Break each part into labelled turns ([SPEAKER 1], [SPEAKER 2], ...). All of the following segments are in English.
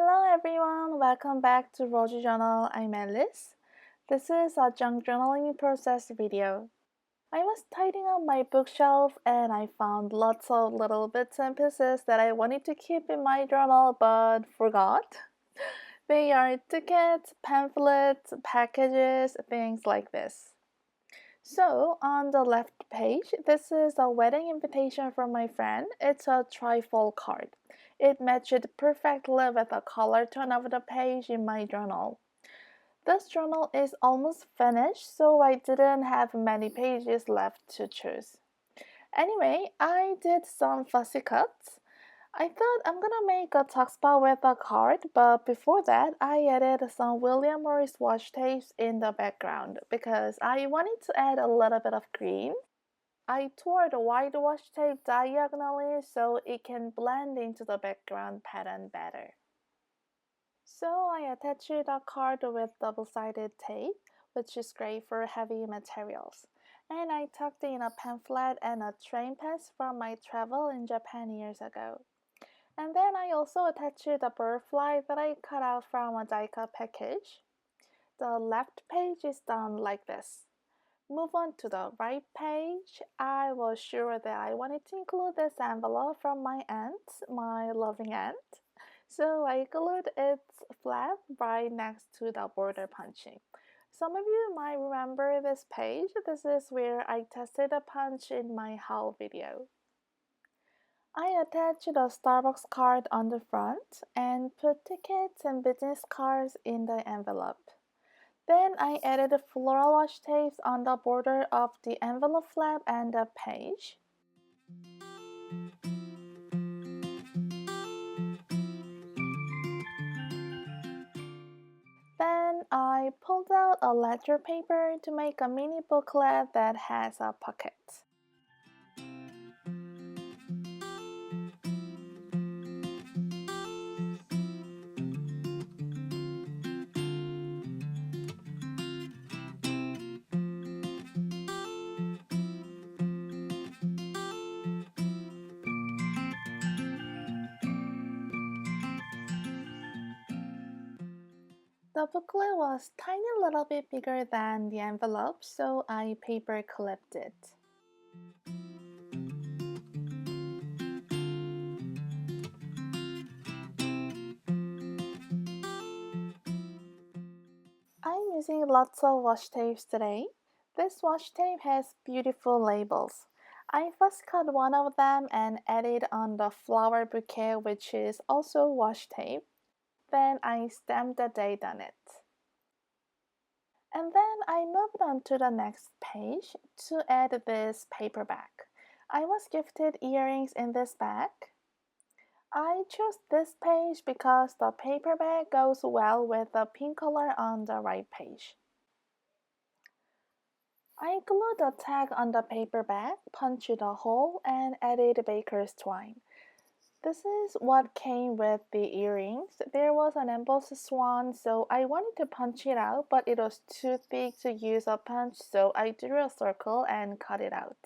[SPEAKER 1] Hello everyone, welcome back to Roger Journal. I'm Alice. This is a junk journaling process video. I was tidying up my bookshelf and I found lots of little bits and pieces that I wanted to keep in my journal but forgot. They are tickets, pamphlets, packages, things like this. So, on the left page, this is a wedding invitation from my friend. It's a trifold card. It matched perfectly with the color tone of the page in my journal. This journal is almost finished, so I didn't have many pages left to choose. Anyway, I did some fussy cuts. I thought I'm gonna make a tuxpan with a card, but before that, I added some William Morris washi tapes in the background because I wanted to add a little bit of green. I tore the white washi tape diagonally so it can blend into the background pattern better. So I attached a card with double-sided tape, which is great for heavy materials. And I tucked in a pamphlet and a train pass from my travel in Japan years ago. And then I also attached a bird fly that I cut out from a die-cut package. The left page is done like this. Move on to the right page. I was sure that I wanted to include this envelope from my aunt, my loving aunt. So I glued its flap right next to the border punching. Some of you might remember this page. This is where I tested a punch in my haul video. I attached a Starbucks card on the front and put tickets and business cards in the envelope. Then I added floral washi tapes on the border of the envelope flap and the page. Then I pulled out a letter paper to make a mini booklet that has a pocket. The booklet was tiny little bit bigger than the envelope, so I paper clipped it. I'm using lots of washi tapes today. This washi tape has beautiful labels. I first cut one of them and added on the flower bouquet, which is also washi tape. Then I stamped the date on it. And then I moved on to the next page to add this paper bag. I was gifted earrings in this bag. I chose this page because the paper bag goes well with the pink color on the right page. I glued a tag on the paper bag, punched a hole, and added baker's twine. This is what came with the earrings. There was an embossed swan, so I wanted to punch it out, but it was too thick to use a punch, so I drew a circle and cut it out.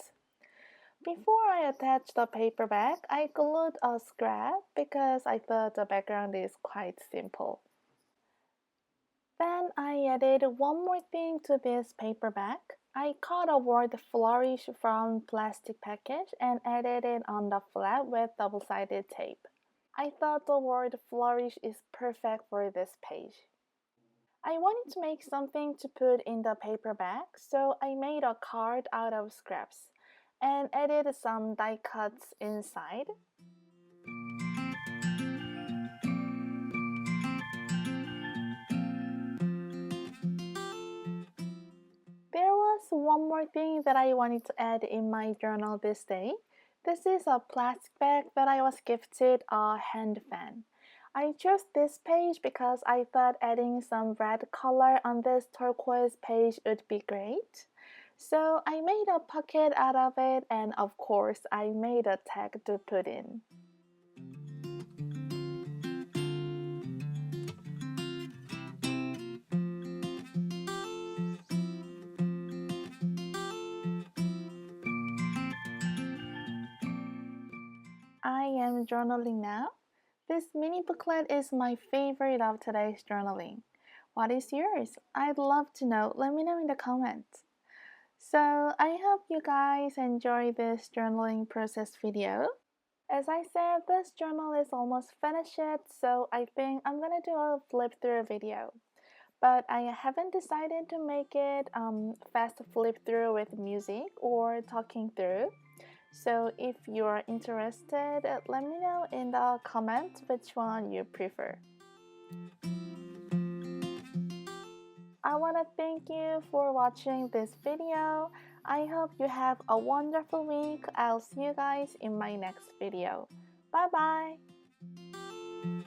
[SPEAKER 1] Before I attached the paper bag, I glued a scrap because I thought the background is quite simple. Then I added one more thing to this paper bag. I cut a word flourish from plastic package and added it on the flap with double-sided tape. I thought the word flourish is perfect for this page. I wanted to make something to put in the paper bag, so I made a card out of scraps and added some die cuts inside. There was one more thing that I wanted to add in my journal this day. This is a plastic bag that I was gifted a hand fan. I chose this page because I thought adding some red color on this turquoise page would be great. So I made a pocket out of it, and of course I made a tag to put in. I am journaling now. This mini booklet is my favorite of today's journaling. What is yours? I'd love to know. Let me know in the comments. So I hope you guys enjoy this journaling process video. As I said, this journal is almost finished, so I think I'm gonna do a flip through video. But I haven't decided to make it fast flip through with music or talking through. So if you're interested, let me know in the comments which one you prefer. I want to thank you for watching this video. I hope you have a wonderful week. I'll see you guys in my next video. Bye bye!